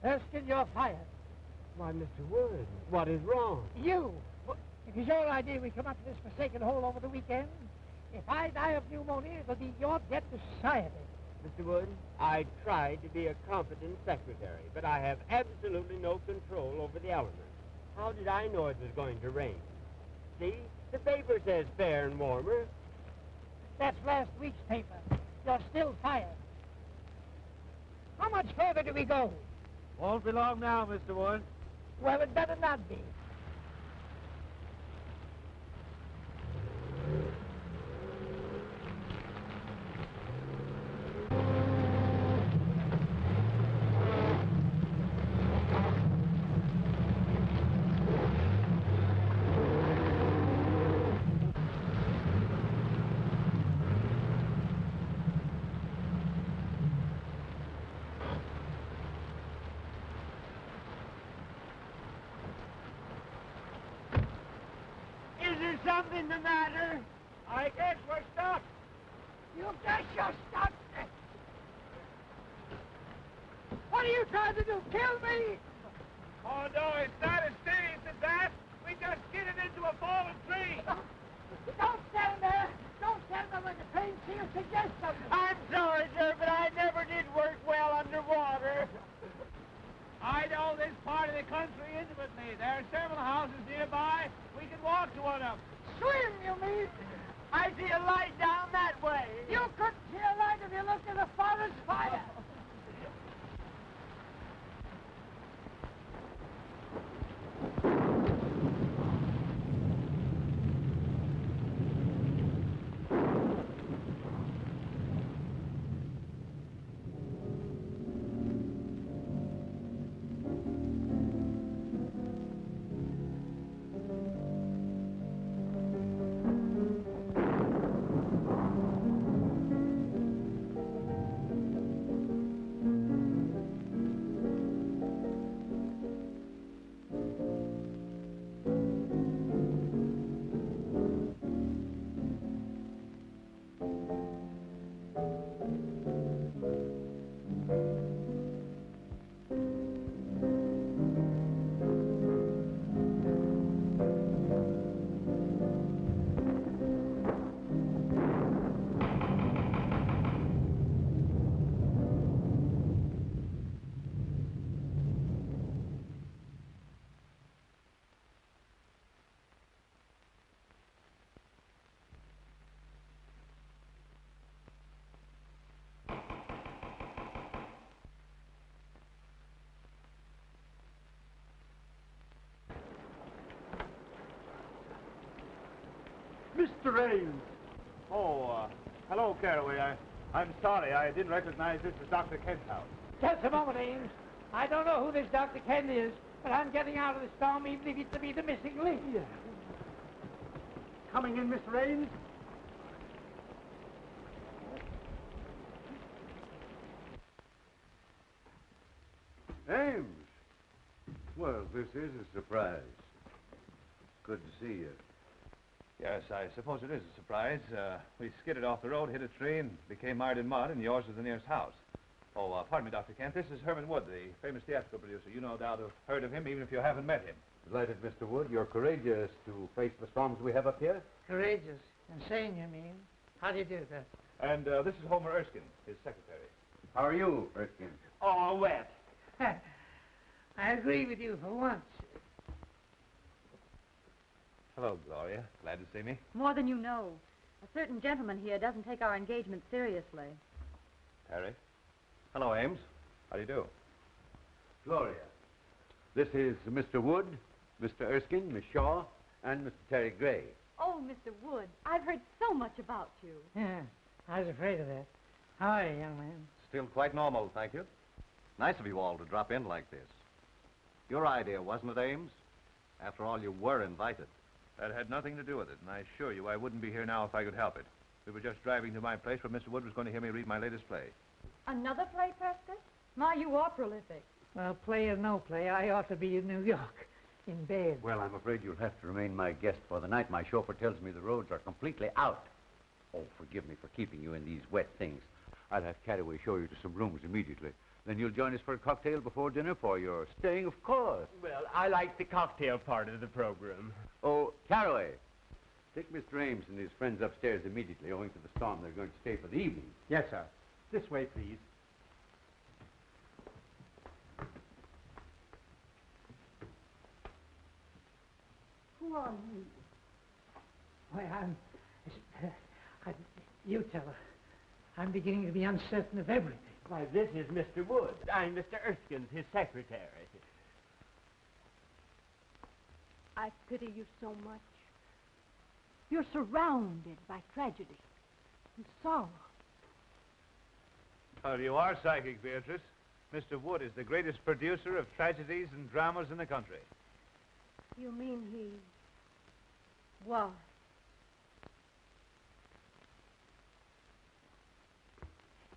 Erskine, you're fired. Why, Mr. Wood, what is wrong? You! It is your idea we come up to this forsaken hole over the weekend. If I die of pneumonia, it'll be your debt to society. Mr. Wood, I tried to be a competent secretary, but I have absolutely no control over the elements. How did I know it was going to rain? See, the paper says fair and warmer. That's last week's paper. You're still fired. How much further do we go? Won't be long now, Mr. Wood. Well, it better not be. Something the matter? I guess we're stuck. You guess you're stuck. What are you trying to do? Kill me? Oh, no, it's not as serious as that. We just skidded into a fallen tree. Don't stand there. Don't stand there when the train seals suggest something. I'm sorry, sir, but I never did work well underwater. I know this part of the country intimately. There are several houses nearby. We can walk to one of them. Swim, you mean? I see a light down that way. You couldn't see a light if you looked at the forest fire. Mr. Ames. Oh, hello, Caraway. I'm sorry. I didn't recognize this as Dr. Kent's house. Just a moment, Ames. I don't know who this Dr. Kent is, but I'm getting out of the storm even if it's to be the missing link. Yeah. Coming in, Mr. Ames? Ames! Well, this is a surprise. Good to see you. Yes, I suppose it is a surprise. We skidded off the road, hit a tree, and became mired in mud, and yours was the nearest house. Oh, pardon me, Dr. Kent. This is Herman Wood, the famous theatrical producer. You no doubt have heard of him, even if you haven't met him. Delighted, Mr. Wood. You're courageous to face the storms we have up here. Courageous. Insane, you mean? How do you do that? And this is Homer Erskine, his secretary. How are you, Erskine? Oh, wet. I agree with you for once. Hello, Gloria. Glad to see me. More than you know. A certain gentleman here doesn't take our engagement seriously. Harry. Hello, Ames. How do you do? Gloria. This is Mr. Wood, Mr. Erskine, Miss Shaw, and Mr. Terry Gray. Oh, Mr. Wood, I've heard so much about you. Yeah, I was afraid of that. How are you, young man? Still quite normal, thank you. Nice of you all to drop in like this. Your idea, wasn't it, Ames? After all, you were invited. That had nothing to do with it, and I assure you I wouldn't be here now if I could help it. We were just driving to my place where Mr. Wood was going to hear me read my latest play. Another play, Prescott? My, you are prolific. Well, play or no play, I ought to be in New York, in bed. Well, I'm afraid you'll have to remain my guest for the night. My chauffeur tells me the roads are completely out. Oh, forgive me for keeping you in these wet things. I'll have Caraway show you to some rooms immediately. Then you'll join us for a cocktail before dinner for your staying, of course. Well, I like the cocktail part of the program. Oh, Caraway, take Mr. Ames and his friends upstairs immediately. Owing to the storm, they're going to stay for the evening. Yes, sir. This way, please. Who are you? Why, you tell her. I'm beginning to be uncertain of everything. Why, this is Mr. Wood. I'm Mr. Erskine, his secretary. I pity you so much. You're surrounded by tragedy and sorrow. Oh, you are psychic, Beatrice. Mr. Wood is the greatest producer of tragedies and dramas in the country. You mean he was?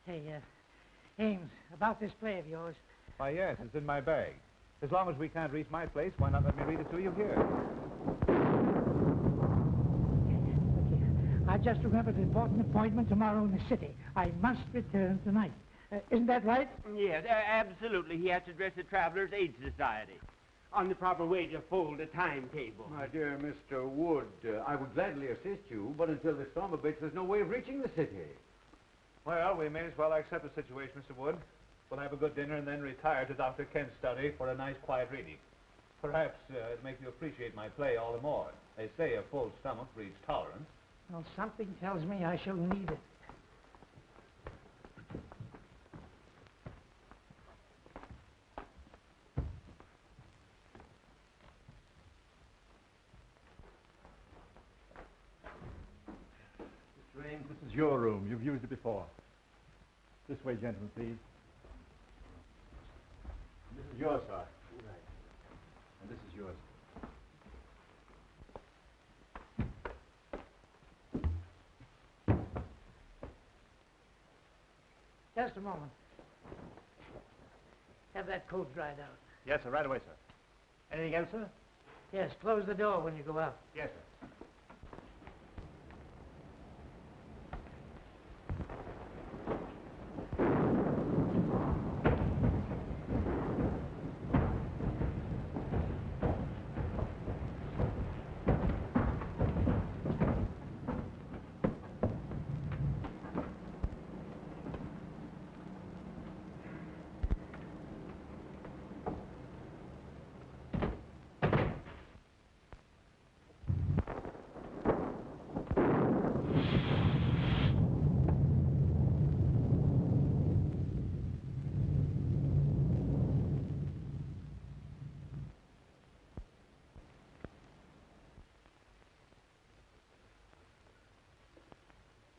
Hey, Ames, about this play of yours. Why, yes, it's in my bag. As long as we can't reach my place, why not let me read it to you here? Look here. I just remembered an important appointment tomorrow in the city. I must return tonight. Isn't that right? Yes, absolutely. He has to address the Travelers' Aid Society on the proper way to fold a timetable. My dear Mr. Wood, I would gladly assist you, but until the storm abates, there's no way of reaching the city. Well, we may as well accept the situation, Mr. Wood. We'll have a good dinner and then retire to Dr. Kent's study for a nice quiet reading. Perhaps it'll make you appreciate my play all the more. They say a full stomach breeds tolerance. Well, something tells me I shall need it. Mr. Ames, this is your room. You've used it before. This way, gentlemen, please. This is yours, sir. Right. And this is yours. Just a moment. Have that coat dried out. Yes, sir. Right away, sir. Anything else, sir? Yes, close the door when you go out. Yes, sir.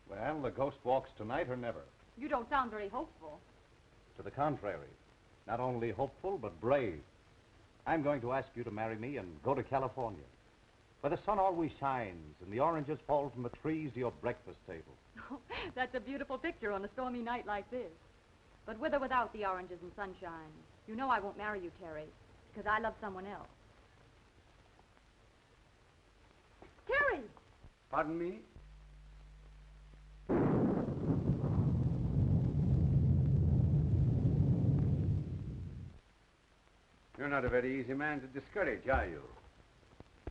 Well, the ghost walks tonight or never. You don't sound very hopeful. To the contrary. Not only hopeful, but brave. I'm going to ask you to marry me and go to California, where the sun always shines and the oranges fall from the trees to your breakfast table. That's a beautiful picture on a stormy night like this. But with or without the oranges and sunshine, you know I won't marry you, Terry, because I love someone else. Terry! Pardon me? You're not a very easy man to discourage, are you?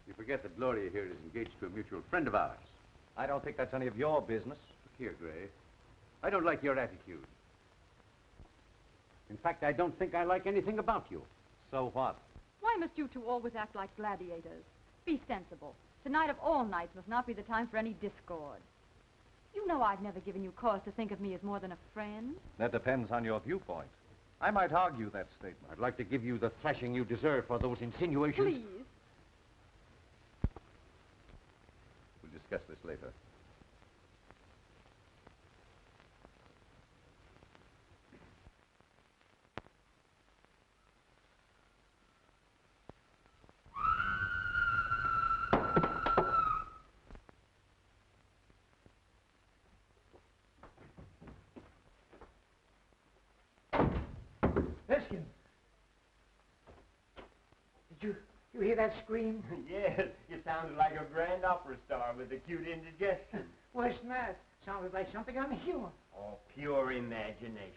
You forget that Gloria here is engaged to a mutual friend of ours. I don't think that's any of your business. Look here, Gray. I don't like your attitude. In fact, I don't think I like anything about you. So what? Why must you two always act like gladiators? Be sensible. Tonight of all nights must not be the time for any discord. You know I've never given you cause to think of me as more than a friend. That depends on your viewpoint. I might argue that statement. I'd like to give you the thrashing you deserve for those insinuations. Please. We'll discuss this later. Erskine! Did you hear that scream? Yes, you sounded like a grand opera star with acute indigestion. Worse than that. Sounded like something unhuman. Oh, pure imagination.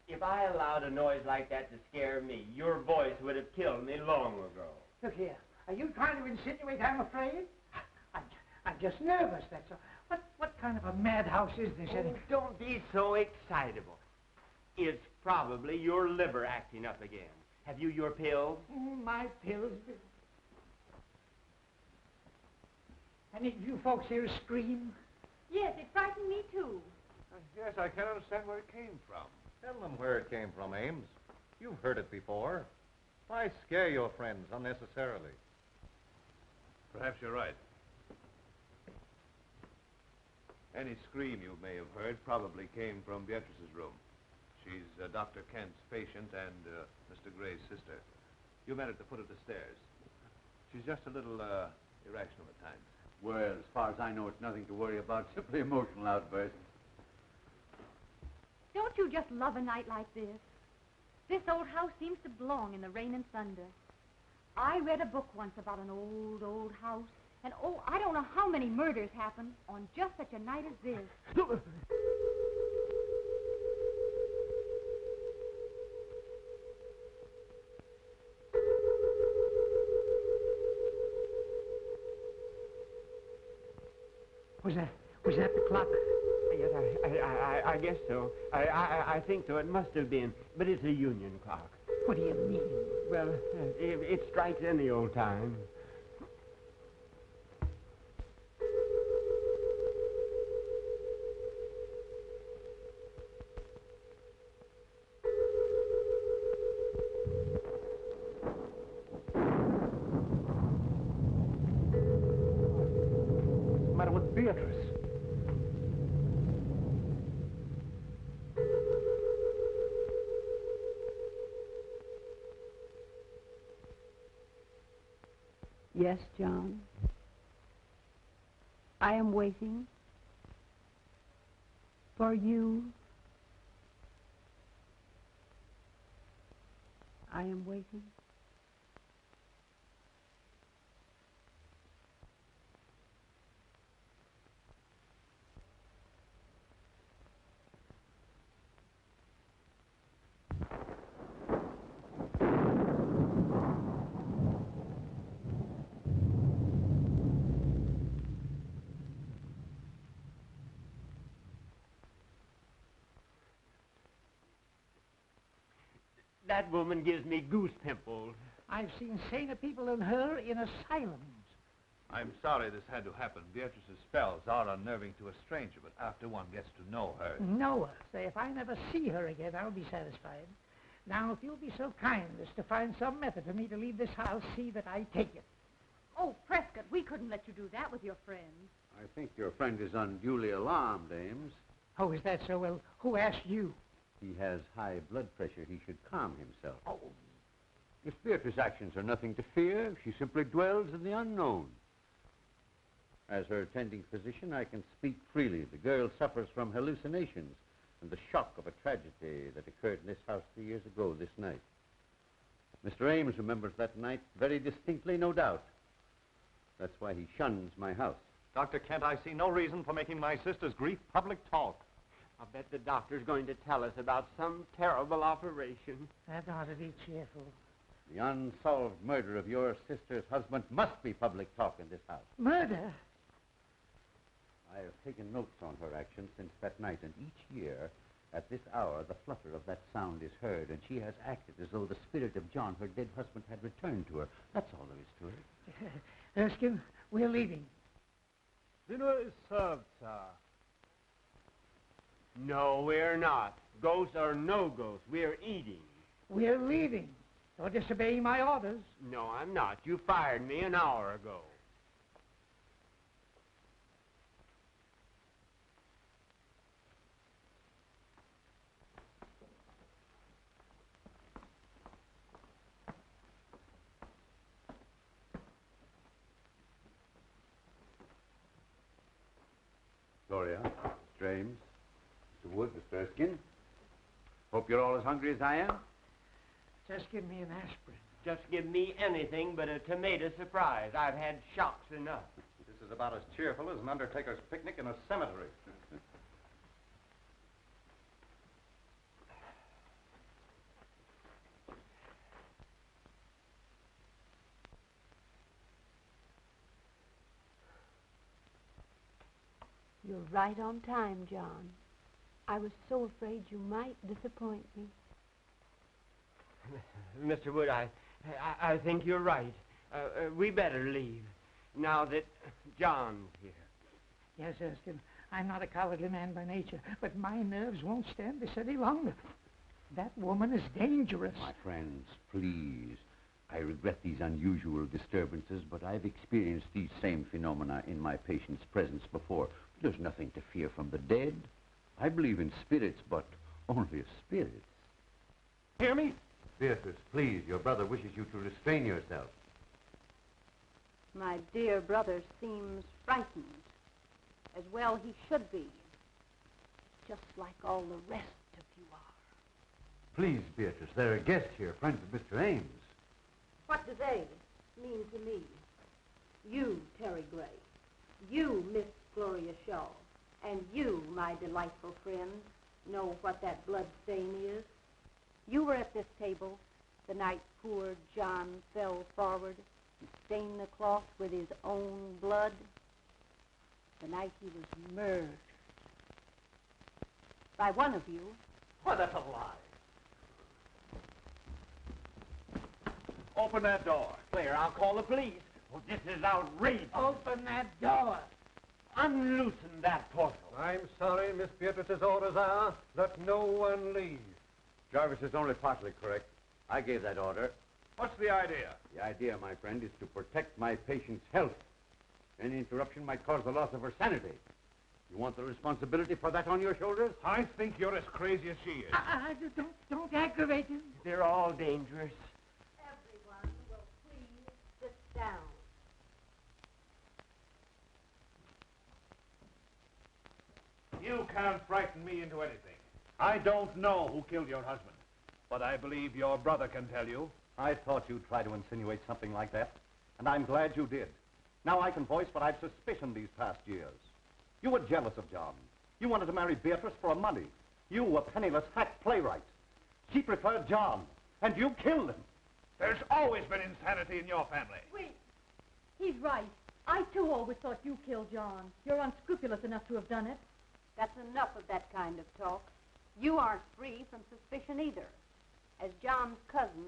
If I allowed a noise like that to scare me, your voice would have killed me long ago. Look here. Are you trying to insinuate I'm afraid? I'm just nervous, that's all. What kind of a madhouse is this Oh, anyway? don't be so excitable. It's probably your liver acting up again. Have you your pills? My pills. Any of you folks here scream? Yes, it frightened me too. Yes, I can't understand where it came from. Tell them where it came from, Ames. You've heard it before. Why scare your friends unnecessarily? Perhaps you're right. Any scream you may have heard probably came from Beatrice's room. She's Dr. Kent's patient and Mr. Gray's sister. You met at the foot of the stairs. She's just a little irrational at times. Well, as far as I know, it's nothing to worry about. Simply emotional outbursts. Don't you just love a night like this? This old house seems to belong in the rain and thunder. I read a book once about an old, old house, and oh, I don't know how many murders happened on just such a night as this. Was that the clock? Yes, I guess so. I think so. It must have been. But it's a union clock. What do you mean? Well, it strikes any old time. What's the matter with Beatrice? Yes, John. I am waiting for you. I am waiting. That woman gives me goose pimples. I've seen saner people than her in asylums. I'm sorry this had to happen. Beatrice's spells are unnerving to a stranger, but after one gets to know her... Know her. Say, if I never see her again, I'll be satisfied. Now, if you'll be so kind as to find some method for me to leave this house, see that I take it. Oh, Prescott, we couldn't let you do that with your friends. I think your friend is unduly alarmed, Ames. Oh, is that so? Well, who asked you? He has high blood pressure. He should calm himself. Oh, If Beatrice's actions are nothing to fear, she simply dwells in the unknown. As her attending physician, I can speak freely. The girl suffers from hallucinations and the shock of a tragedy that occurred in this house 3 years ago this night. Mr. Ames remembers that night very distinctly, no doubt. That's why he shuns my house. Dr. Kent, I see no reason for making my sister's grief public talk. I'll bet the doctor's going to tell us about some terrible operation. that ought to be cheerful. The unsolved murder of your sister's husband must be public talk in this house. Murder? I have taken notes on her actions since that night, and each year, at this hour, the flutter of that sound is heard, and she has acted as though the spirit of John, her dead husband, had returned to her. That's all there is to it. Erskine, we're leaving. Dinner is served, sir. No, we're not. Ghosts or no ghosts, we're eating. We're leaving. You're disobeying my orders. No, I'm not. You fired me an hour ago. Gloria, Mr. Ames, Mr. Wood, Mr. Erskine. Hope you're all as hungry as I am. Just give me an aspirin. Just give me anything but a tomato surprise. I've had shocks enough. This is about as cheerful as an undertaker's picnic in a cemetery. You're right on time, John. I was so afraid you might disappoint me. Mr. Wood, I think you're right. We better leave now that John's here. Yes, Erskine, I'm not a cowardly man by nature, but my nerves won't stand this any longer. That woman is dangerous. My friends, please. I regret these unusual disturbances, but I've experienced these same phenomena in my patient's presence before. There's nothing to fear from the dead. I believe in spirits, but only spirits. Hear me? Beatrice, please, your brother wishes you to restrain yourself. My dear brother seems frightened. As well he should be. Just like all the rest of you are. Please, Beatrice, there are guests here, friends of Mr. Ames. What do they mean to me? You, Terry Gray. You, Miss Gloria Shaw. And you, my delightful friends, know what that blood stain is. You were at this table the night poor John fell forward and stained the cloth with his own blood. The night he was murdered. By one of you. Why, that's a lie. Open that door. Claire, I'll call the police. Oh, this is outrageous. Open that door. Unloosen that portal. I'm sorry, Miss Beatrice's orders are that no one leave. Jarvis is only partly correct. I gave that order. What's the idea? The idea, my friend, is to protect my patient's health. Any interruption might cause the loss of her sanity. You want the responsibility for that on your shoulders? I think you're as crazy as she is. Don't aggravate him. They're all dangerous. Everyone will please sit down. You can't frighten me into anything. I don't know who killed your husband, but I believe your brother can tell you. I thought you'd try to insinuate something like that, and I'm glad you did. Now I can voice what I've suspicioned these past years. You were jealous of John. You wanted to marry Beatrice for money. You, a penniless hack playwright. She preferred John, and you killed him. There's always been insanity in your family. Wait. He's right. I, too, always thought you killed John. You're unscrupulous enough to have done it. That's enough of that kind of talk. You aren't free from suspicion either. As John's cousin,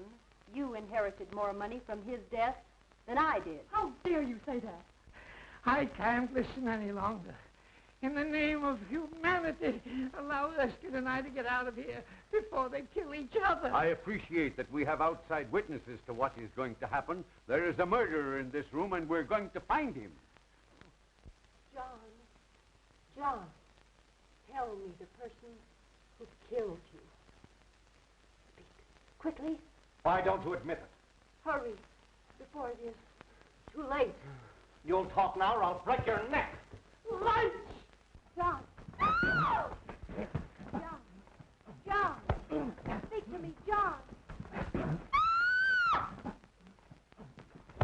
you inherited more money from his death than I did. How dare you say that? I can't listen any longer. In the name of humanity, allow Erskine and I to get out of here before they kill each other. I appreciate that we have outside witnesses to what is going to happen. There is a murderer in this room, and we're going to find him. John, tell me the person who killed you. Speak quickly. Why don't you admit it? Hurry, before it is too late. You'll talk now or I'll break your neck. Lunch! John! John! Speak to me, John!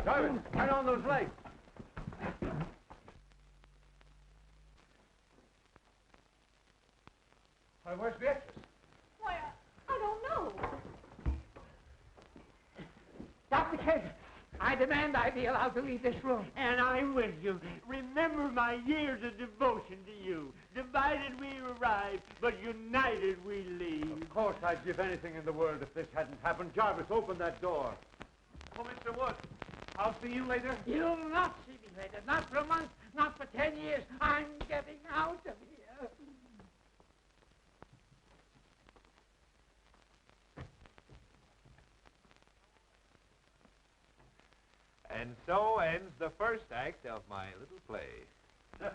Jarvis, turn on those lights. Where's Beatrice? Why, I don't know. Dr. Kent, I demand I be allowed to leave this room. And I'm with you. Remember my years of devotion to you. Divided we arrive, but united we leave. Of course I'd give anything in the world if this hadn't happened. Jarvis, open that door. Oh, Mr. Wood, I'll see you later. You'll not see me later. Not for a month, not for 10 years. I'm getting out of here. And so ends the first act of my little play. Oh,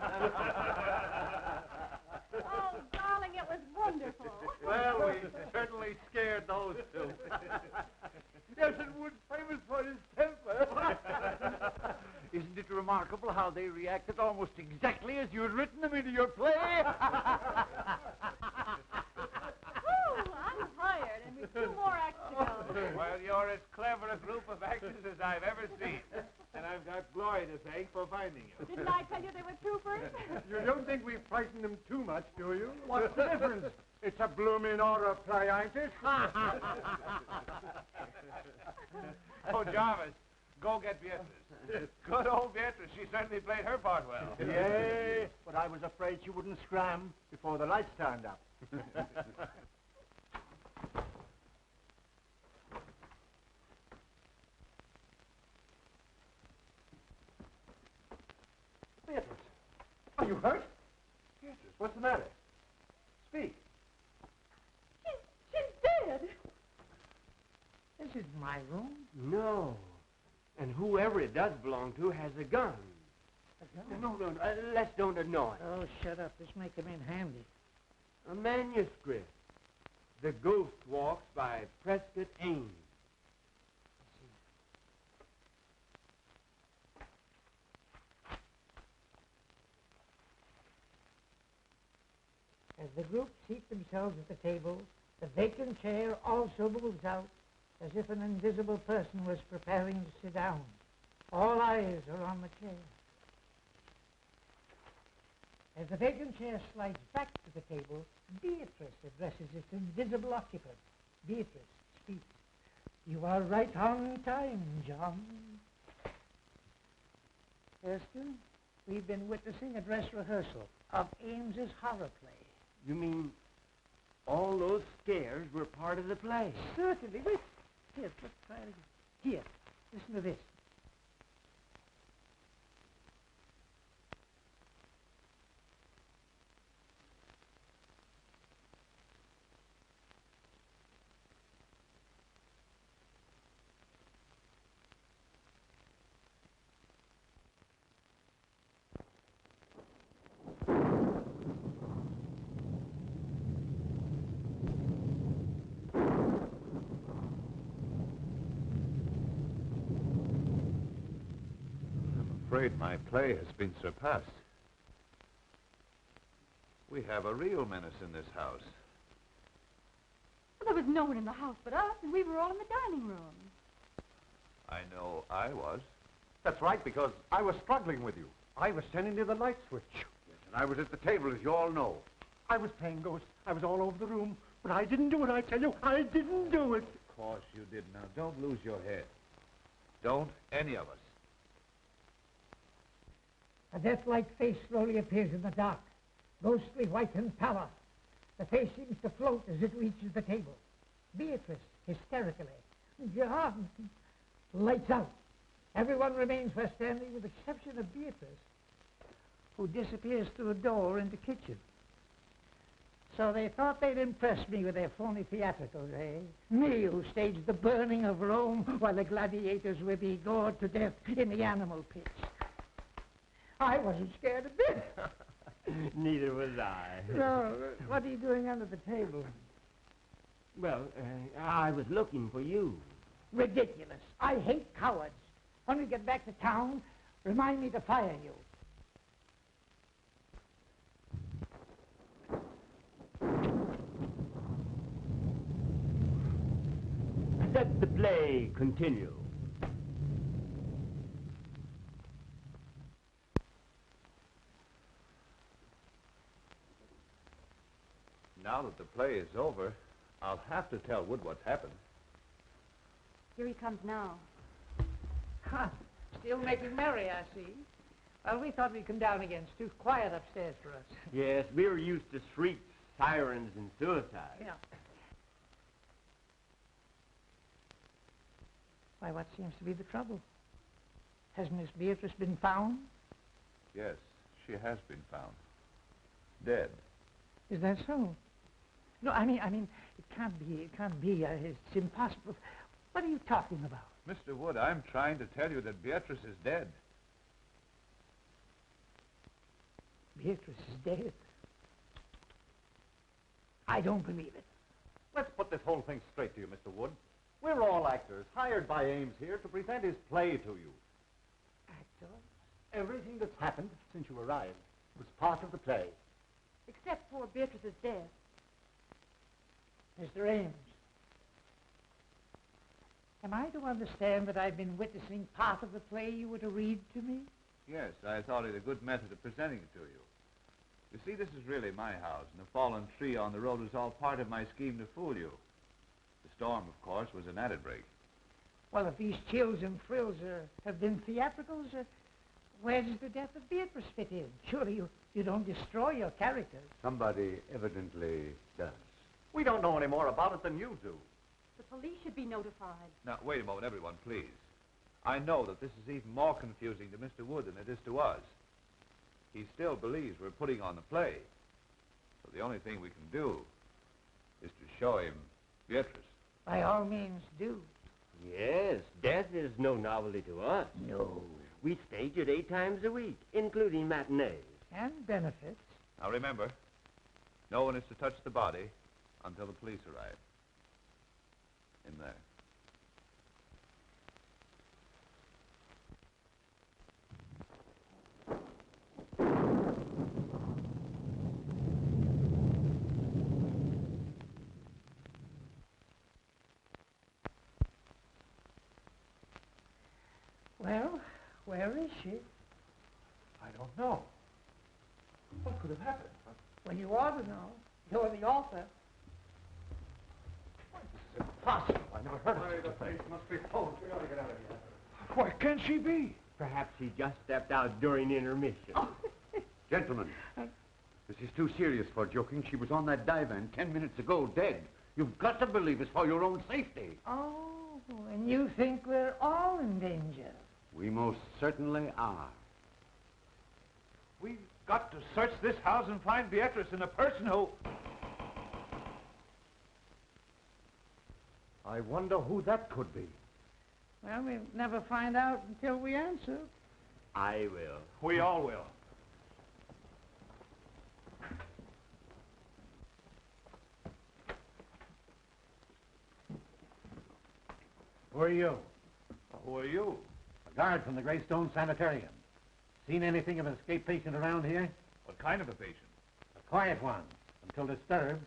darling, it was wonderful. Well, we certainly scared those two. Nelson Wood's famous for his temper. Isn't it remarkable how they reacted almost exactly as you had written them into your play? I'm tired, and we've 2 more acts to go. Well, you're as clever a group of actors as I've ever seen. And I've got Gloria to thank for finding you. Didn't I tell you they were troopers? You don't think we frightened them too much, do you? What's the difference? It's a blooming order play, ain't it? Oh, Jarvis, go get Beatrice. Good old Beatrice. She certainly played her part well. Yay, but I was afraid she wouldn't scram before the lights turned up. Beatrice, are you hurt? Beatrice, what's the matter? Speak. She's dead. This isn't my room. No. And whoever it does belong to has a gun. A gun? No, let's don't annoy. Oh, shut up. This may come in handy. A manuscript. The Ghost Walks by Prescott Ames. As the group seat themselves at the table, the vacant chair also moves out, as if an invisible person was preparing to sit down. All eyes are on the chair. As the vacant chair slides back to the table, Beatrice addresses its invisible occupant. Beatrice speaks. You are right on time, John. Erskine, we've been witnessing a dress rehearsal of Ames's horror play. You mean all those scares were part of the play? Certainly. Wait. Here, let's try it again. Here, listen to this. I'm afraid my play has been surpassed. We have a real menace in this house. Well, there was no one in the house but us, and we were all in the dining room. I know I was. That's right, because I was struggling with you. I was sending you the light switch. And I was at the table, as you all know. I was playing ghost. I was all over the room. But I didn't do it, I tell you. I didn't do it. Of course you did. Now, don't lose your head. Don't any of us. A death-like face slowly appears in the dark, ghostly white and pallor. The face seems to float as it reaches the table. Beatrice, hysterically. John! Lights out. Everyone remains where standing with the exception of Beatrice, who disappears through a door in the kitchen. So they thought they'd impress me with their phony theatricals, eh? Me, who staged the burning of Rome while the gladiators were being gored to death in the animal pits. I wasn't scared a bit. Neither was I. No, what are you doing under the table? Well, I was looking for you. Ridiculous. I hate cowards. When we get back to town, remind me to fire you. Let the play continue. Now that the play is over, I'll have to tell Wood what's happened. Here he comes now. Ha! Still making merry, I see. Well, we thought we'd come down again. It's too quiet upstairs for us. Yes, we were used to shrieks, sirens, and suicide. Yeah. Why, what seems to be the trouble? Has Miss Beatrice been found? Yes, she has been found. Dead. Is that so? No, I mean, it can't be. It can't be. It's impossible. What are you talking about? Mr. Wood, I'm trying to tell you that Beatrice is dead. Beatrice is dead. I don't believe it. Let's put this whole thing straight to you, Mr. Wood. We're all actors, hired by Ames here to present his play to you. Actor? Everything that's happened since you arrived was part of the play. Except poor Beatrice's death. Mr. Ames. Am I to understand that I've been witnessing part of the play you were to read to me? Yes, I thought it a good method of presenting it to you. You see, this is really my house, and the fallen tree on the road was all part of my scheme to fool you. The storm, of course, was an added break. Well, if these chills and frills have been theatricals, where does the death of Beatrice fit in? Surely you don't destroy your characters. Somebody evidently does. We don't know any more about it than you do. The police should be notified. Now, wait a moment, everyone, please. I know that this is even more confusing to Mr. Wood than it is to us. He still believes we're putting on the play. So the only thing we can do is to show him Beatrice. By all means, do. Yes, death is no novelty to us. No. We stage it 8 times a week, including matinees. And benefits. Now, remember, no one is to touch the body until the police arrive. In there. Well, where is she? I don't know. What could have happened? Well, you ought to know. You're the author. Impossible. I never heard of Hurry, such the a thing. place must be closed. We ought to get out of here. Where can she be? Perhaps he just stepped out during intermission. Gentlemen, this is too serious for joking. She was on that divan 10 minutes ago, dead. You've got to believe it's for your own safety. Oh, and you think we're all in danger? We most certainly are. We've got to search this house and find Beatrice and a person who... I wonder who that could be. Well, we'll never find out until we answer. I will. We all will. Who are you? Who are you? A guard from the Greystone Sanitarium. Seen anything of an escaped patient around here? What kind of a patient? A quiet one, until disturbed,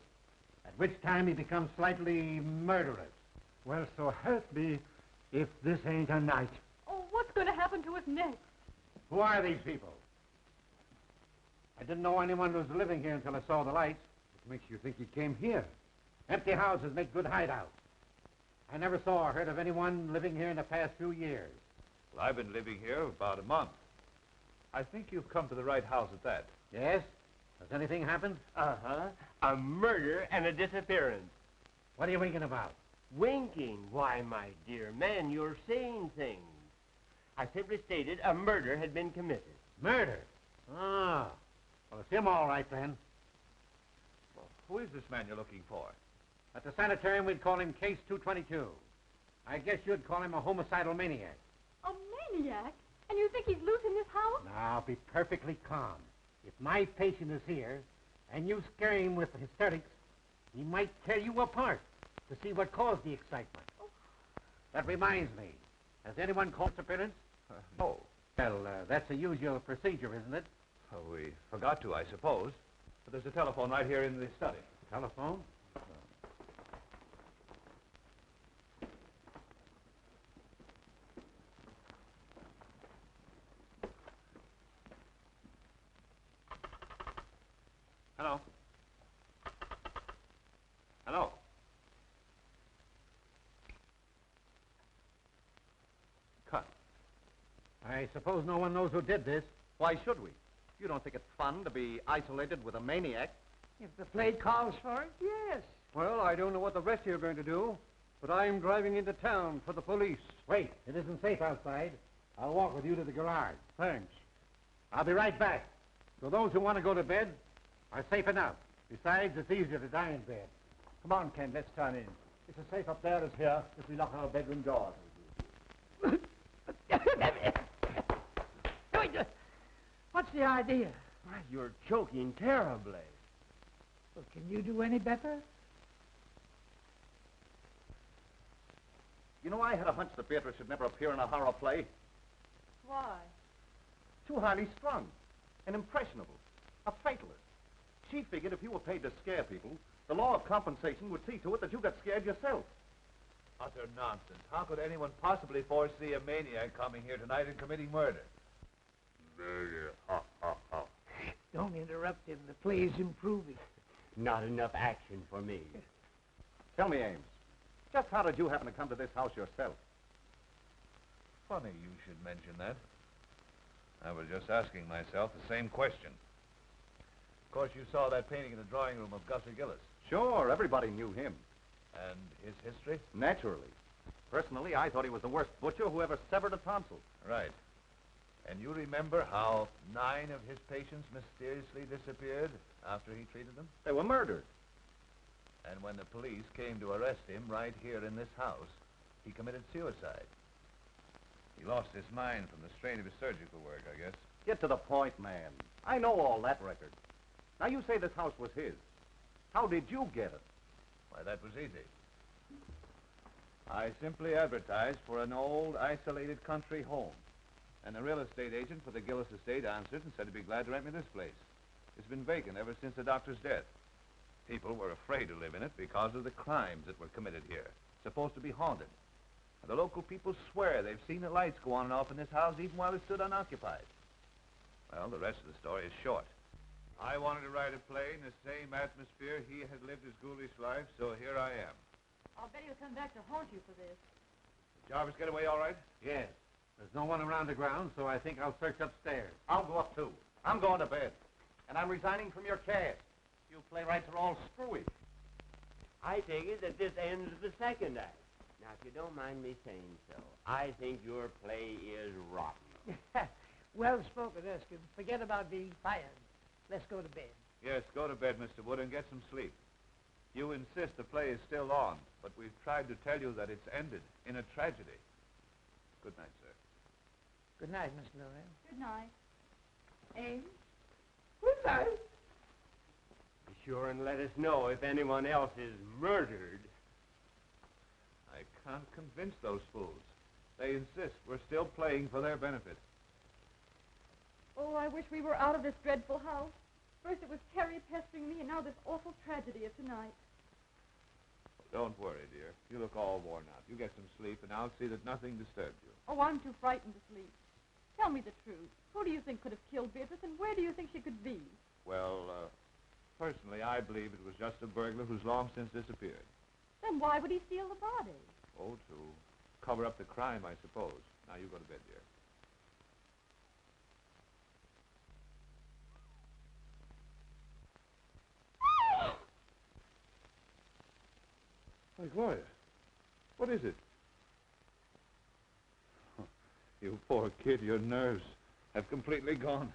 at which time he becomes slightly murderous. Well, so help me if this ain't a night. Oh, what's going to happen to us next? Who are these people? I didn't know anyone was living here until I saw the lights. What makes you think he came here? Empty houses make good hideouts. I never saw or heard of anyone living here in the past few years. Well, I've been living here about a month. I think you've come to the right house at that. Yes? Has anything happened? Uh-huh. A murder and a disappearance. What are you winking about? Winking? Why, my dear man, you're saying things. I simply stated a murder had been committed. Murder? Ah. Well, it's him all right, then. Well, who is this man you're looking for? At the sanitarium, we'd call him Case 222. I guess you'd call him a homicidal maniac. A maniac? And you think he's loose in this house? Now, be perfectly calm. If my patient is here, and you scare him with hysterics, he might tear you apart to see what caused the excitement. Oh. That reminds me. Has anyone called appearance? No. Well, that's the usual procedure, isn't it? Oh, we forgot to, I suppose. But there's a telephone right here in the study. Telephone? Hello? Hello? Cut. I suppose no one knows who did this. Why should we? You don't think it's fun to be isolated with a maniac? If the play calls for it, yes. Well, I don't know what the rest of you are going to do, but I'm driving into town for the police. Wait, it isn't safe outside. I'll walk with you to the garage. Thanks. I'll be right back. So those who want to go to bed are safe enough. Besides, it's easier to die in bed. Come on, Ken, let's turn in. It's as safe up there as here if we lock our bedroom doors. What's the idea? Why, you're choking terribly. Well, can you do any better? You know, I had a hunch that Beatrice should never appear in a horror play. Why? Too highly strung and impressionable. A fatalist. She figured if you were paid to scare people, the law of compensation would see to it that you got scared yourself. Utter nonsense. How could anyone possibly foresee a maniac coming here tonight and committing murder? Don't interrupt him. The play's improving. Not enough action for me. Tell me, Ames, just how did you happen to come to this house yourself? Funny you should mention that. I was just asking myself the same question. Of course, you saw that painting in the drawing room of Gussie Gillis. Sure, everybody knew him. And his history? Naturally. Personally, I thought he was the worst butcher who ever severed a tonsil. Right. And you remember how 9 of his patients mysteriously disappeared after he treated them? They were murdered. And when the police came to arrest him right here in this house, he committed suicide. He lost his mind from the strain of his surgical work, I guess. Get to the point, man. I know all that record. Now, you say this house was his. How did you get it? Why, that was easy. I simply advertised for an old, isolated country home. And the real estate agent for the Gillis estate answered and said he'd be glad to rent me this place. It's been vacant ever since the doctor's death. People were afraid to live in it because of the crimes that were committed here. It's supposed to be haunted. And the local people swear they've seen the lights go on and off in this house even while it stood unoccupied. Well, the rest of the story is short. I wanted to write a play in the same atmosphere he had lived his ghoulish life, so here I am. I'll bet he'll come back to haunt you for this. Did Jarvis get away all right? Yes. There's no one around the ground, so I think I'll search upstairs. I'll go up, too. I'm going to bed. And I'm resigning from your cast. You playwrights are all screwy. I take it that this ends the second act. Now, if you don't mind me saying so, I think your play is rotten. Well spoken, Erskine. Forget about being fired. Let's go to bed. Yes, go to bed, Mr. Wood, and get some sleep. You insist the play is still on, but we've tried to tell you that it's ended in a tragedy. Good night, sir. Good night, Miss Gloria. Good night. Ames? Good night. Be sure and let us know if anyone else is murdered. I can't convince those fools. They insist we're still playing for their benefit. Oh, I wish we were out of this dreadful house. First it was Terry pestering me, and now this awful tragedy of tonight. Don't worry, dear. You look all worn out. You get some sleep, and I'll see that nothing disturbs you. Oh, I'm too frightened to sleep. Tell me the truth. Who do you think could have killed Beatrice, and where do you think she could be? Well, personally, I believe it was just a burglar who's long since disappeared. Then why would he steal the body? Oh, to cover up the crime, I suppose. Now, you go to bed, dear. Why, Gloria, what is it? Oh, you poor kid, your nerves have completely gone.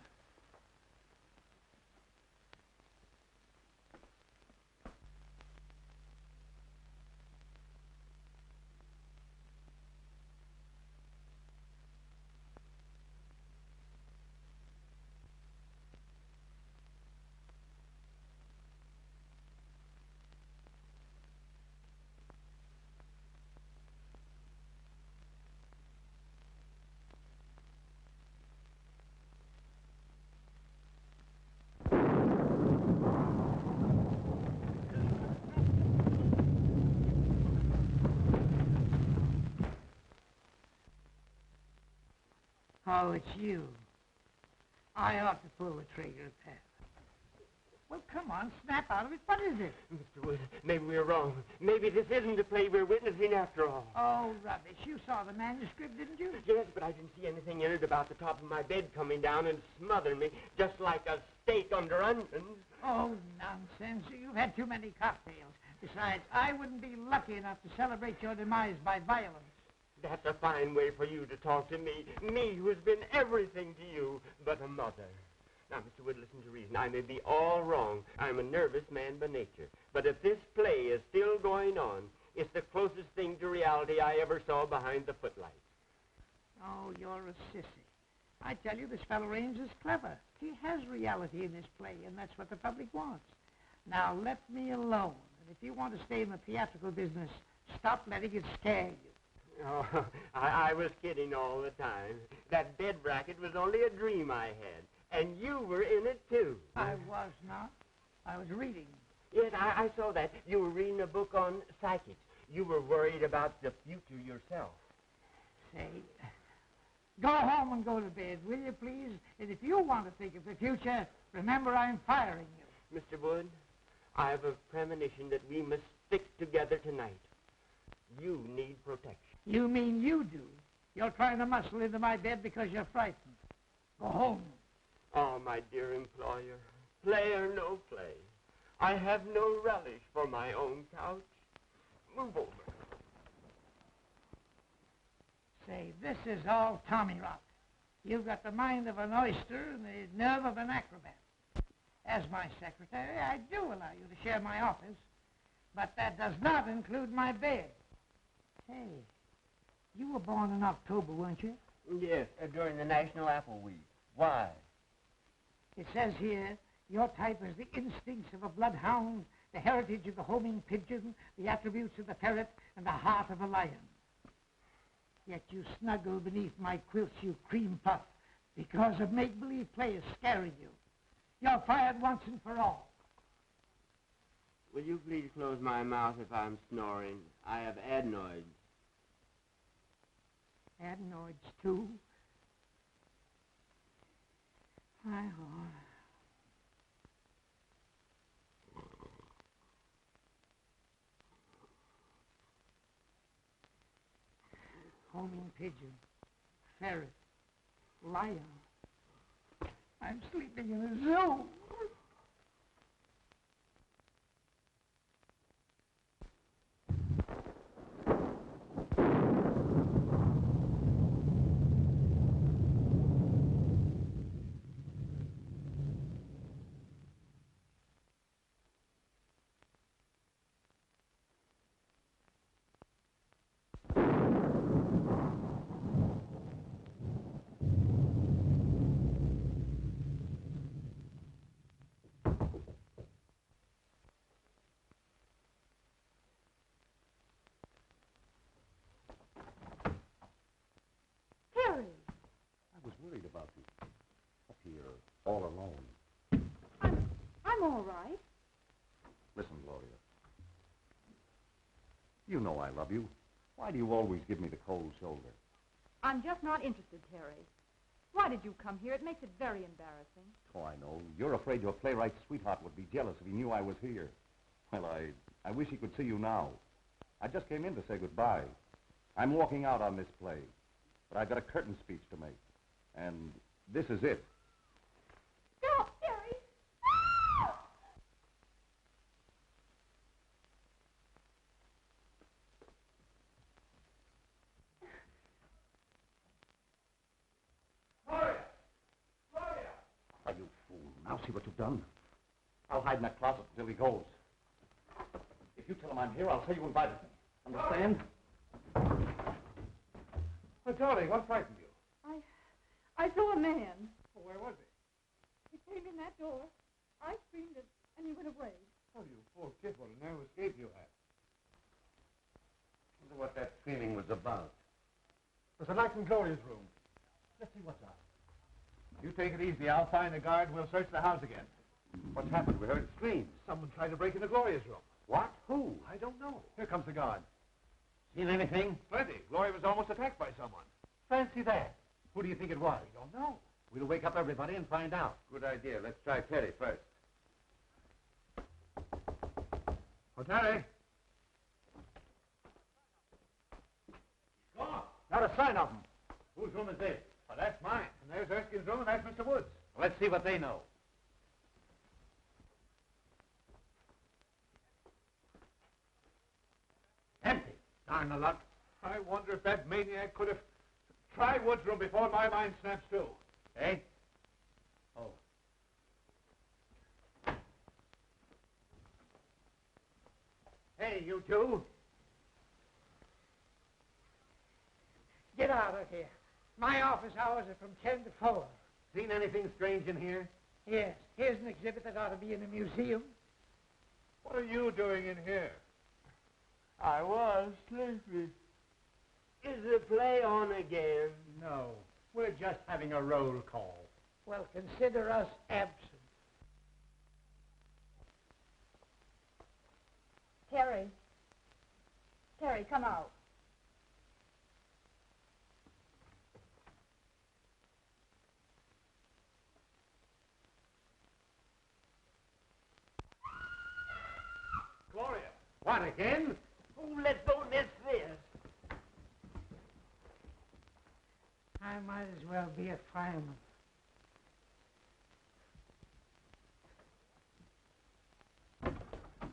Oh, it's you. I ought to pull the trigger at that. Well, come on, snap out of it. What is it? Mr. Wood, maybe we're wrong. Maybe this isn't the play we're witnessing after all. Oh, rubbish. You saw the manuscript, didn't you? Yes, but I didn't see anything in it about the top of my bed coming down and smothering me, just like a steak under onions. Oh, nonsense. You've had too many cocktails. Besides, I wouldn't be lucky enough to celebrate your demise by violence. That's a fine way for you to talk to me. Me, who's been everything to you but a mother. Now, Mr. Wood, listen to reason. I may be all wrong. I'm a nervous man by nature. But if this play is still going on, it's the closest thing to reality I ever saw behind the footlights. Oh, you're a sissy. I tell you, this fellow Ames is clever. He has reality in this play, and that's what the public wants. Now, let me alone. And if you want to stay in the theatrical business, stop letting it scare you. Oh, I was kidding all the time. That bed bracket was only a dream I had. And you were in it, too. I was not. I was reading. Yes, I saw that. You were reading a book on psychics. You were worried about the future yourself. Say, go home and go to bed, will you, please? And if you want to think of the future, remember I'm firing you. Mr. Wood, I have a premonition that we must stick together tonight. You need protection. You mean you do? You're trying to muscle into my bed because you're frightened. Go home. Oh, my dear employer, play or no play, I have no relish for my own couch. Move over. Say, this is all Tommy rot. You've got the mind of an oyster and the nerve of an acrobat. As my secretary, I do allow you to share my office, but that does not include my bed. Hey, you were born in October, weren't you? Yes, during the National Apple Week. Why? It says here, your type is the instincts of a bloodhound, the heritage of the homing pigeon, the attributes of the ferret, and the heart of a lion. Yet you snuggle beneath my quilts, you cream puff, because a make-believe play is scaring you. You're fired once and for all. Will you please close my mouth if I'm snoring? I have adenoids. Adenoids, too? My Lord. Homing pigeon, ferret, lion. I'm sleeping in a zoo. I was worried about you. Up here, all alone. I'm all right. Listen, Gloria. You know I love you. Why do you always give me the cold shoulder? I'm just not interested, Terry. Why did you come here? It makes it very embarrassing. Oh, I know. You're afraid your playwright sweetheart would be jealous if he knew I was here. Well, I wish he could see you now. I just came in to say goodbye. I'm walking out on this play, but I've got a curtain speech to make. And this is it. Stop, Terry! Gloria! Gloria! Oh, you fool. Now see what you've done. I'll hide in that closet until he goes. If you tell him I'm here, I'll tell you invited me. Understand? Oh, darling, what frightened you? I saw a man. Oh, where was he? He came in that door. I screamed and he went away. Oh, you poor kid, what a narrow escape you had. Wonder what that screaming was about. There's a light in Gloria's room. Let's see what's up. You take it easy. I'll find the guard and we'll search the house again. What's happened? We heard screams. Someone tried to break into Gloria's room. What? Who? I don't know. Here comes the guard. Seen anything? Plenty. Gloria was almost attacked by someone. Fancy that. Who do you think it was? I don't know. We'll wake up everybody and find out. Good idea. Let's try Terry first. Oh, Terry. Gone. Not a sign of him. Whose room is this? Oh, that's mine. And there's Erskine's room and that's Mr. Wood's. Let's see what they know. Empty. Darn the luck. I wonder if that maniac could have tried Wood's room before my mind snaps to. Eh? Oh. Hey, you two. Get out of here. My office hours are from 10 to 4. Seen anything strange in here? Yes, here's an exhibit that ought to be in a museum. What are you doing in here? I was sleepy. Is the play on again? No. We're just having a roll call. Well, consider us absent. Terry, Terry, come out. Gloria. What, again? Oh, let's don't miss this. I might as well be a fireman.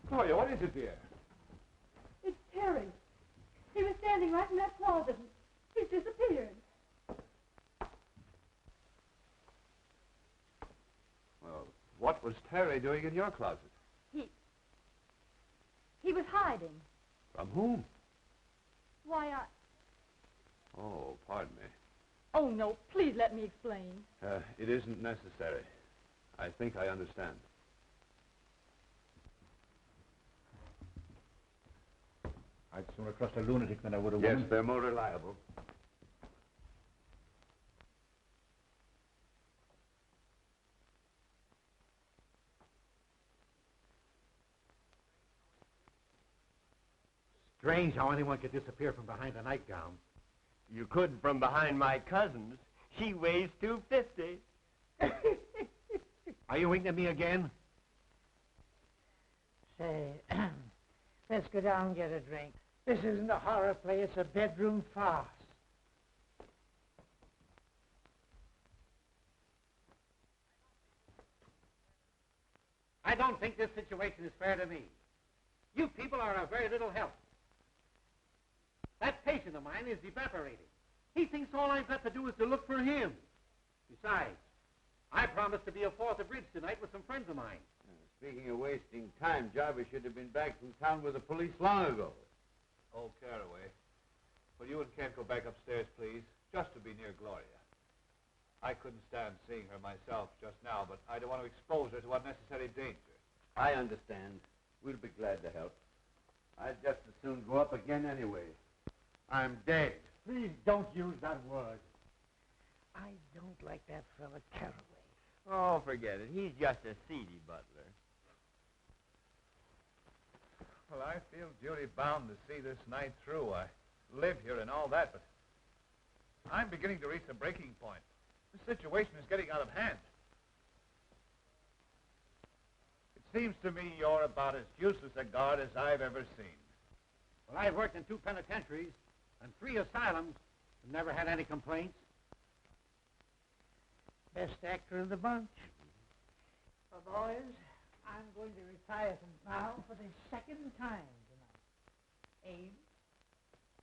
Gloria, what is it, dear? It's Terry. He was standing right in that closet. He's disappeared. Well, what was Terry doing in your closet? He was hiding. From whom? Why, Oh, pardon me. Oh, no, please let me explain. It isn't necessary. I think I understand. I'd sooner trust a lunatic than I would a Yes, woman. they're more reliable. Strange how anyone could disappear from behind a nightgown. You could from behind my cousin's. She weighs 250. Are you winking at me again? Say, let's go down and get a drink. This isn't a horror play, it's a bedroom farce. I don't think this situation is fair to me. You people are of very little help. That patient of mine is evaporating. He thinks all I've got to do is to look for him. Besides, I promised to be a fourth of bridge tonight with some friends of mine. Speaking of wasting time, Jarvis should have been back from town with the police long ago. Oh, Caraway. Will you and Kent go back upstairs, please? Just to be near Gloria. I couldn't stand seeing her myself just now, but I don't want to expose her to unnecessary danger. I understand. We'll be glad to help. I'd just as soon go up again anyway. I'm dead. Please don't use that word. I don't like that fella Caraway. Oh, forget it. He's just a seedy butler. Well, I feel duty-bound to see this night through. I live here and all that, but I'm beginning to reach a breaking point. The situation is getting out of hand. It seems to me you're about as useless a guard as I've ever seen. Well, I've worked in 2 penitentiaries and 3 asylums and never had any complaints. Best actor of the bunch. Well, boys, I'm going to retire from now for the second time tonight. Abe,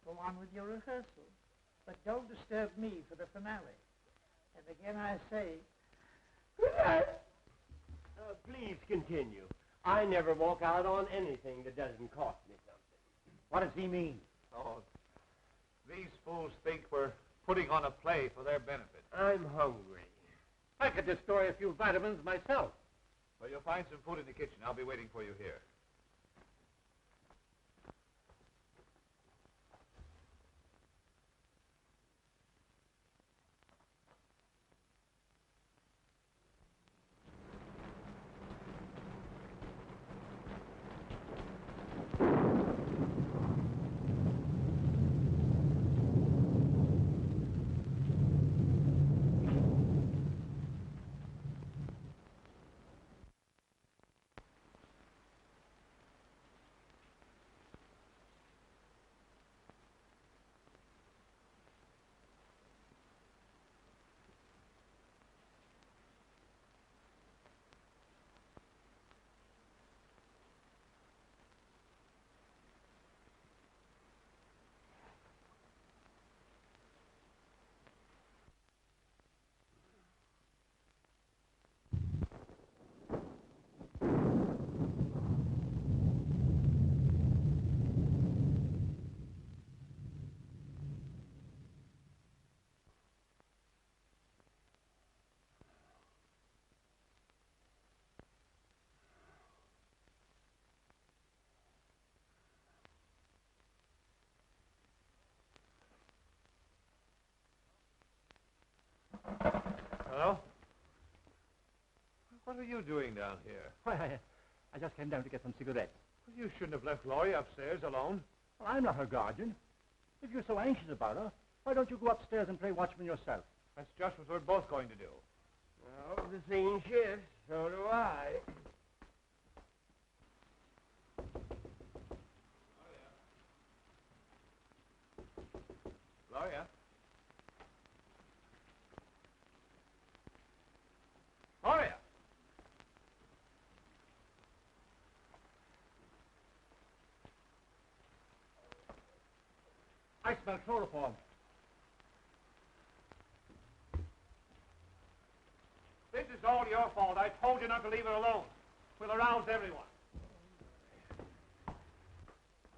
go on with your rehearsal, but don't disturb me for the finale. And again I say, good night. Please continue. I never walk out on anything that doesn't cost me something. What does he mean? Oh, these fools think we're putting on a play for their benefit. I'm hungry. I could destroy a few vitamins myself. Well, you'll find some food in the kitchen. I'll be waiting for you here. Hello? What are you doing down here? Why, I just came down to get some cigarettes. Well, you shouldn't have left Gloria upstairs alone. Well, I'm not her guardian. If you're so anxious about her, why don't you go upstairs and play watchman yourself? That's just what we're both going to do. Well, the scene shifts. So do I. Gloria? Gloria! I smell chloroform. This is all your fault. I told you not to leave her alone. We'll arouse everyone.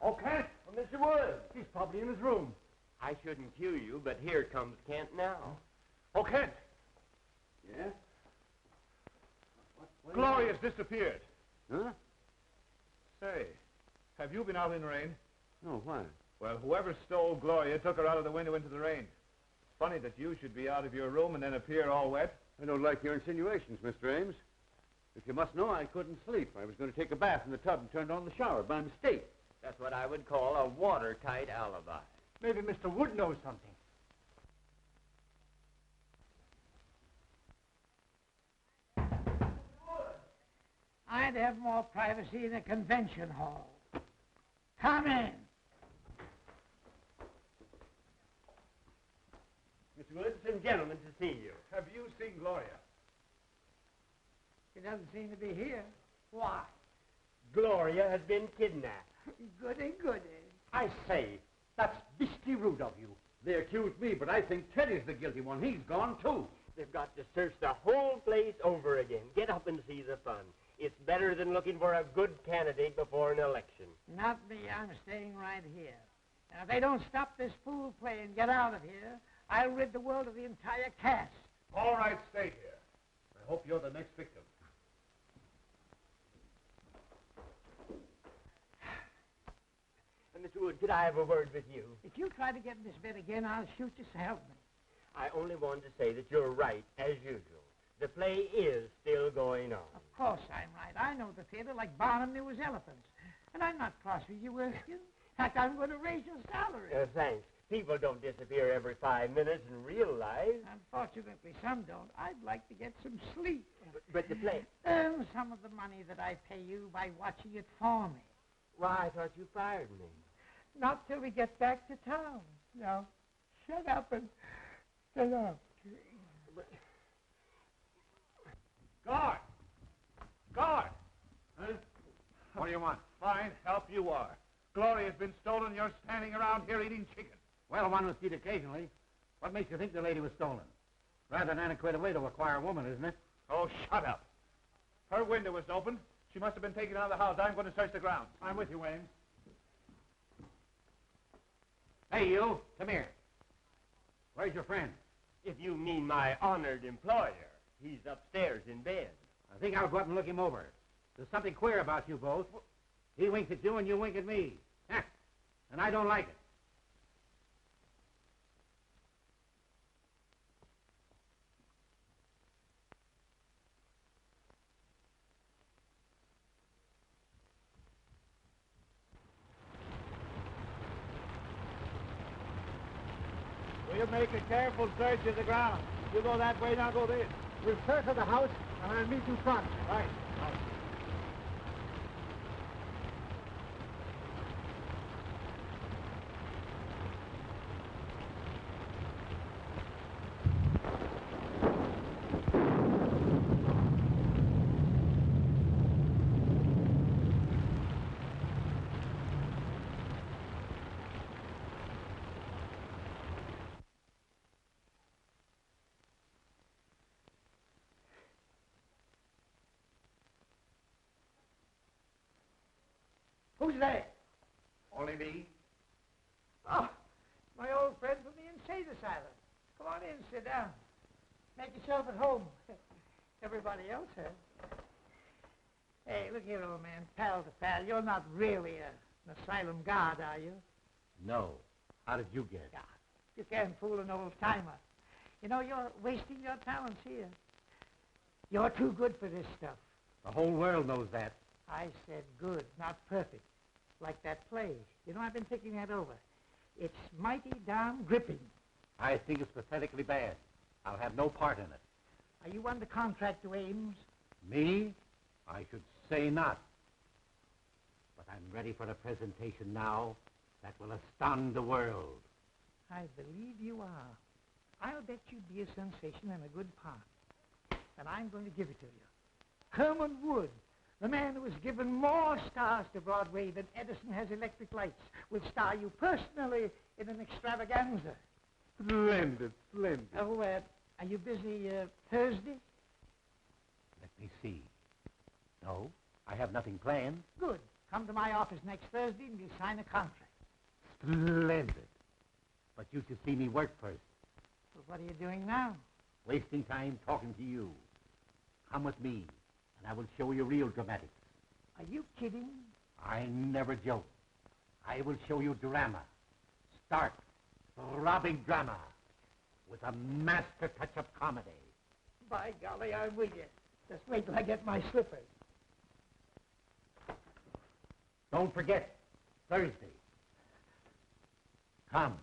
Oh, Kent? Well, Mr. Wood. He's probably in his room. I shouldn't cue you, but here comes Kent now. Oh, Kent! Yeah? Gloria's disappeared. Huh? Say, have you been out in the rain? No, why? Well, whoever stole Gloria took her out of the window into the rain. Funny that you should be out of your room and then appear all wet. I don't like your insinuations, Mr. Ames. If you must know, I couldn't sleep. I was going to take a bath in the tub and turned on the shower by mistake. That's what I would call a watertight alibi. Maybe Mr. Wood knows something. I'd have more privacy in a convention hall. Come in. Mr. Wood, some gentlemen to see you. Have you seen Gloria? She doesn't seem to be here. Why? Gloria has been kidnapped. Goody, goody. I say, that's beastly rude of you. They accuse me, but I think Teddy's the guilty one. He's gone, too. They've got to search the whole place over again. Get up and see the fun. It's better than looking for a good candidate before an election. Not me. I'm staying right here. Now, if they don't stop this fool play and get out of here, I'll rid the world of the entire cast. All right, stay here. I hope you're the next victim. Mr. Wood, could I have a word with you? If you try to get in this bed again, I'll shoot you, so help me. I only wanted to say that you're right, as usual. The play is still going on. Of course I'm right. I know the theater like Barnum knew his elephants. And I'm not cross with you, Wilkins. In fact, I'm going to raise your salary. Thanks. People don't disappear every 5 minutes in real life. Unfortunately, some don't. I'd like to get some sleep. But the play... Earn some of the money that I pay you by watching it for me. Why, I thought you fired me. Not till we get back to town. Now, shut up and get up. Guard! Guard! Huh? What do you want? Fine, help you are. Gloria's been stolen. You're standing around here eating chicken. Well, one was eat occasionally. What makes you think the lady was stolen? Rather an antiquated way to acquire a woman, isn't it? Oh, shut up. Her window was open. She must have been taken out of the house. I'm going to search the grounds. I'm with you, Ames. Hey, you, come here. Where's your friend? If you mean my honored employer, he's upstairs in bed. I think I'll go up and look him over. There's something queer about you both. He winks at you and you wink at me. And I don't like it. We'll make a careful search of the ground. You go that way, now go this. We'll search the house, and I'll meet you front. Right. Who's there? Only me. Oh, my old friend from the insane asylum. Come on in, sit down. Make yourself at home. Everybody else has. Hey, look here, old man, pal to pal. You're not really an asylum guard, are you? No. How did you get? Yeah, you can't fool an old-timer. You know, you're wasting your talents here. You're too good for this stuff. The whole world knows that. I said good, not perfect. like that play. You know, I've been thinking that over. It's mighty darn gripping. I think it's pathetically bad. I'll have no part in it. Are you under contract to Ames? Me? I should say not. But I'm ready for a presentation now that will astound the world. I believe you are. I'll bet you'd be a sensation and a good part. And I'm going to give it to you. Herman Wood, the man who has given more stars to Broadway than Edison has electric lights, will star you personally in an extravaganza. Splendid, splendid. Oh, are you busy Thursday? Let me see. No, I have nothing planned. Good. Come to my office next Thursday and we'll sign a contract. Splendid. But you should see me work first. Well, what are you doing now? Wasting time talking to you. Come with me, and I will show you real dramatics. Are you kidding? I never joke. I will show you drama. Stark, throbbing drama, with a master touch of comedy. By golly, I'm with you. Just wait till I get my slippers. Don't forget, Thursday. Come.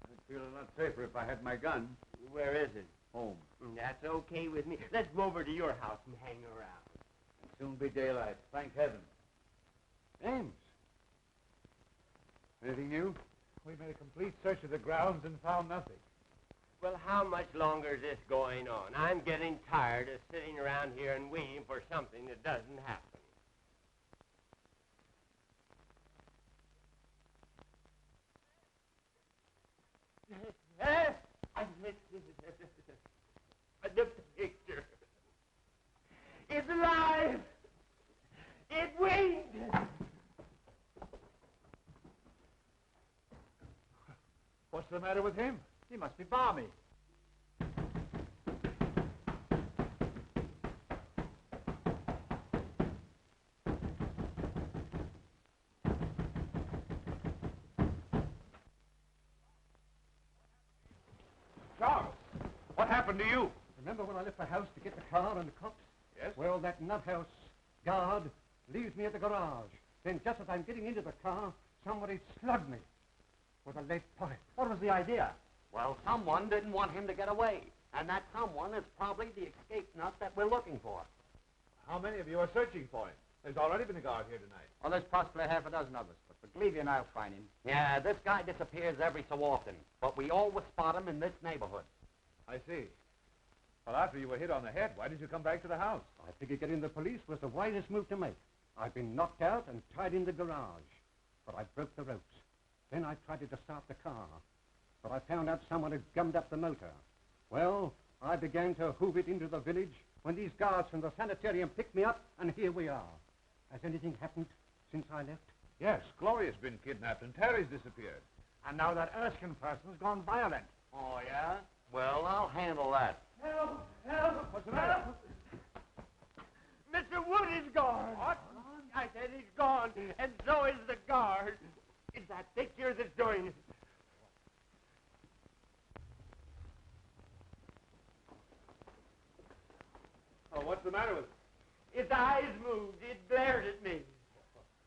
I'd feel a lot safer if I had my gun. Where is it? Home. That's okay with me. Let's go over to your house and hang around. It'll soon be daylight. Thank heaven. Ames. Anything new? We made a complete search of the grounds and found nothing. Well, how much longer is this going on? I'm getting tired of sitting around here and waiting for something that doesn't happen. The picture. It's alive. It winked. What's the matter with him? He must be balmy. Charles, what happened to you? Remember when I left the house to get the car and the cops? Yes? Well, that nuthouse guard leaves me at the garage. Then just as I'm getting into the car, somebody slugged me with a lead pipe. What was the idea? Well, someone didn't want him to get away. And that someone is probably the escape nut that we're looking for. How many of you are searching for him? There's already been a guard here tonight. Well, there's possibly half a dozen of us, but believe you and I'll find him. Yeah, this guy disappears every so often, but we always spot him in this neighborhood. I see. Well, after you were hit on the head, why did you come back to the house? I figured getting the police was the wisest move to make. I've been knocked out and tied in the garage, but I broke the ropes. Then I tried to start the car, but I found out someone had gummed up the motor. Well, I began to hoof it into the village when these guards from the sanitarium picked me up, and here we are. Has anything happened since I left? Yes, Gloria's been kidnapped and Terry's disappeared. And now that Erskine person's gone violent. Oh, yeah? Well, I'll handle that. Help! Help! What's the matter? Mr. Wood is gone. What? I said he's gone, and so is the guard. It's that picture that's doing it. Oh, what's the matter with it? Its eyes moved. It glared at me.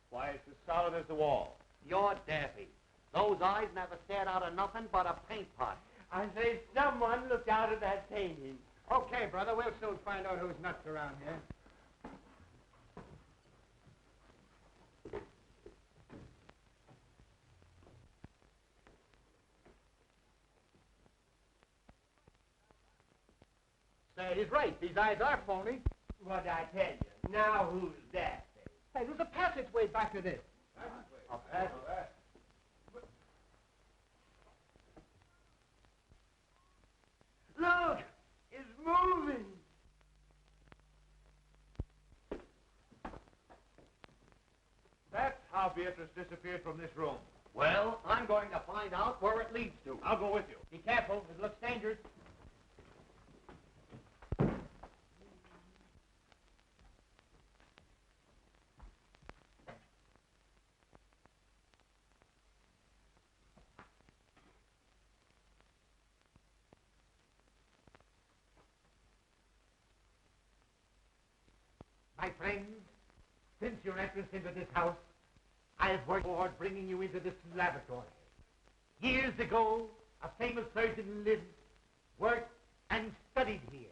Why, it's as solid as the wall. You're daffy. Those eyes never stared out of nothing but a paint pot. I say someone looked out of that painting. Okay, brother, we'll soon find out who's nuts around here. Say, he's right. These eyes are phony. What'd I tell you? Now who's that? Hey, there's a passageway back to this. A passage? Look! It's moving! That's how Beatrice disappeared from this room. Well, I'm going to find out where it leads to. I'll go with you. Be careful. It looks dangerous. My friends, since your entrance into this house, I have worked toward bringing you into this laboratory. Years ago, a famous surgeon lived, worked, and studied here.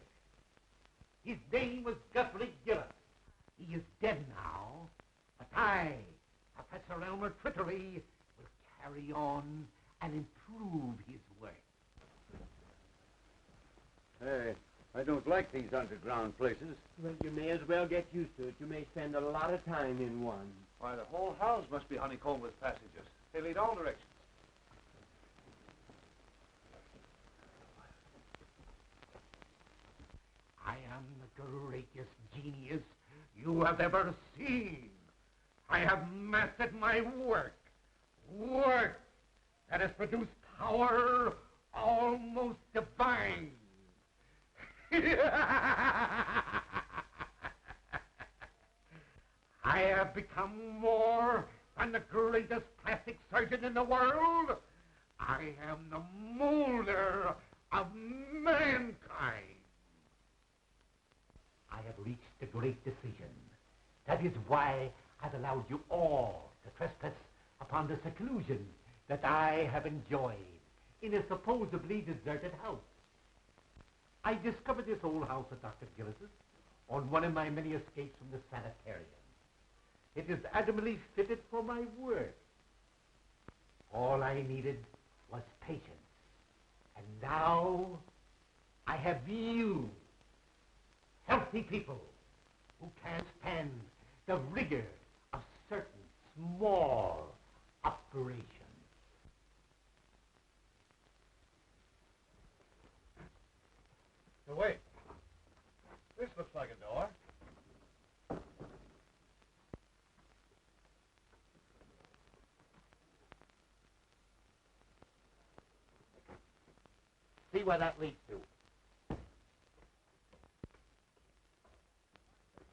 His name was Guthrie Gillis. He is dead now, but I, Professor Elmer Trittery, will carry on and improve his work. Hey, I don't like these underground places. Well, you may as well get used to it. You may spend a lot of time in one. Why, the whole house must be honeycombed with passages. They lead all directions. I am the greatest genius you have ever seen. I have mastered my work. Work that has produced power almost divine. I have become more than the greatest plastic surgeon in the world. I am the molder of mankind. I have reached a great decision. That is why I've allowed you all to trespass upon the seclusion that I have enjoyed in a supposedly deserted house. I discovered this old house of Dr. Gillis's on one of my many escapes from the sanitarium. It is admirably fitted for my work. All I needed was patience. And now I have you, healthy people, who can't stand the rigor of certain small operations. Now, wait. This looks like a door. See where that leads to.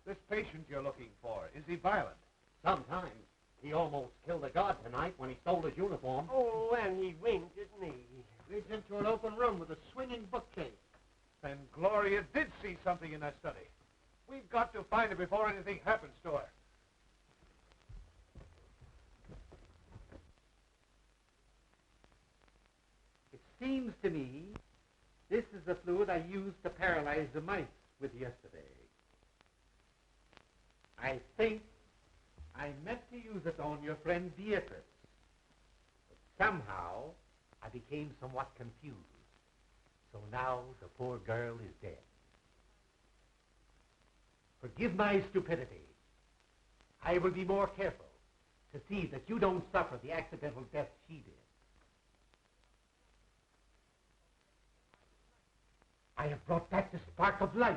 This patient you're looking for, is he violent? Sometimes. He almost killed a guard tonight when he stole his uniform. Oh, and he winked at me. Leads into an open room with a swinging bookcase. Then Gloria did see something in that study. We've got to find her before anything happens to her. It seems to me this is the fluid I used to paralyze the mice with yesterday. I think I meant to use it on your friend Beatrice. But somehow I became somewhat confused. So now the poor girl is dead. Forgive my stupidity. I will be more careful to see that you don't suffer the accidental death she did. I have brought back the spark of life.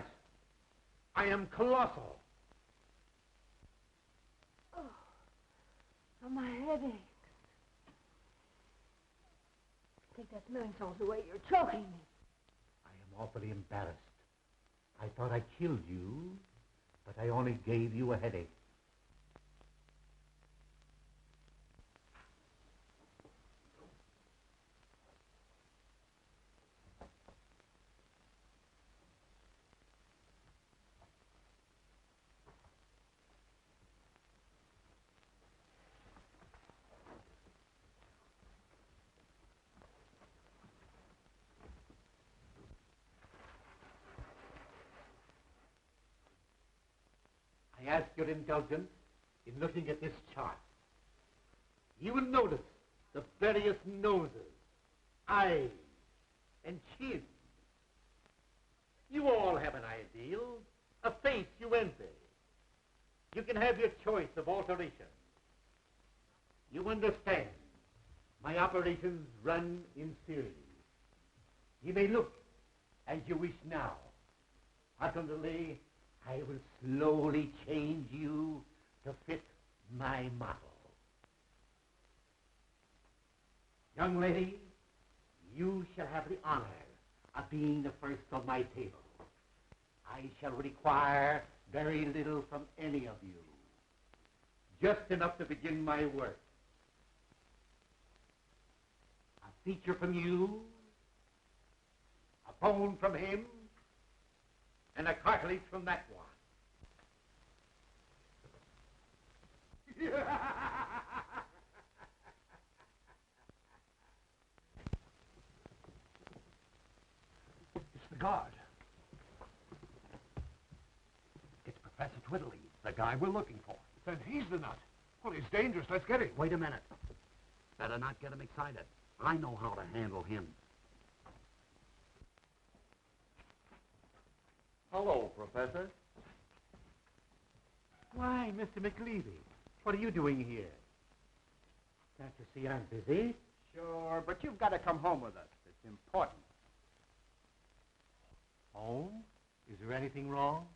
I am colossal. Oh, my head aches. Take that smelling salts away. You're choking me. I am awfully embarrassed. I thought I killed you, but I only gave you a headache. I ask your indulgence in looking at this chart. You will notice the various noses, eyes, and chins. You all have an ideal, a face you envy. You can have your choice of alteration. You understand, my operations run in series. You may look as you wish now. Ultimately, I will slowly change you to fit my model. Young lady, you shall have the honor of being the first on my table. I shall require very little from any of you. Just enough to begin my work. A feature from you, a bone from him, and a cartilage from that one. It's the guard. It's Professor Twiddly, the guy we're looking for. Then he's the nut. Well, he's dangerous. Let's get him. Wait a minute. Better not get him excited. I know how to handle him. Hello, Professor. Why, Mr. McLeavy, what are you doing here? Can't you see I'm busy? Sure, but you've got to come home with us. It's important. Home? Is there anything wrong?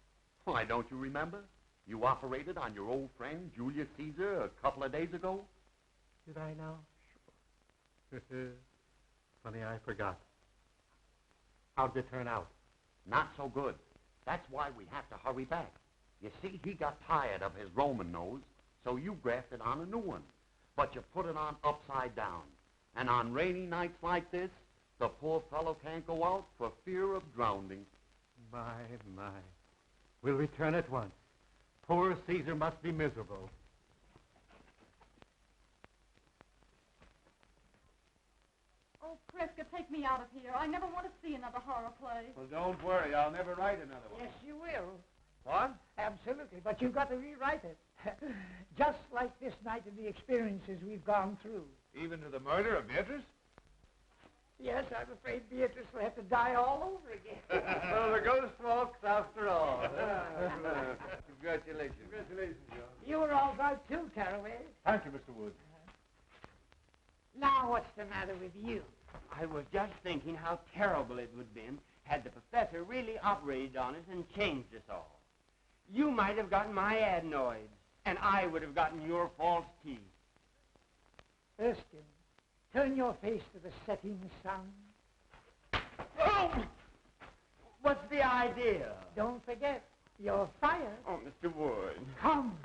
Why, don't you remember? You operated on your old friend, Julius Caesar, a couple of days ago? Did I now? Sure. Funny, I forgot. How'd it turn out? Not so good. That's why we have to hurry back. You see, he got tired of his Roman nose, so you grafted on a new one. But you put it on upside down. And on rainy nights like this, the poor fellow can't go out for fear of drowning. My. We'll return at once. Poor Caesar must be miserable. Oh, Prescott, take me out of here. I never want to see another horror play. Well, don't worry. I'll never write another one. Yes, you will. What? Absolutely, but you've got to rewrite it. Just like this night and the experiences we've gone through. Even to the murder of Beatrice? Yes, I'm afraid Beatrice will have to die all over again. Well, the ghost walks after all. Congratulations. Congratulations, John. You were all right too, Caraway. Thank you, Mr. Wood. Now what's the matter with you? I was just thinking how terrible it would have been had the professor really operated on us and changed us all. You might have gotten my adenoids, and I would have gotten your false teeth. Erskine, turn your face to the setting sun. Oh! What's the idea? Don't forget, you're fired. Oh, Mr. Wood. Come,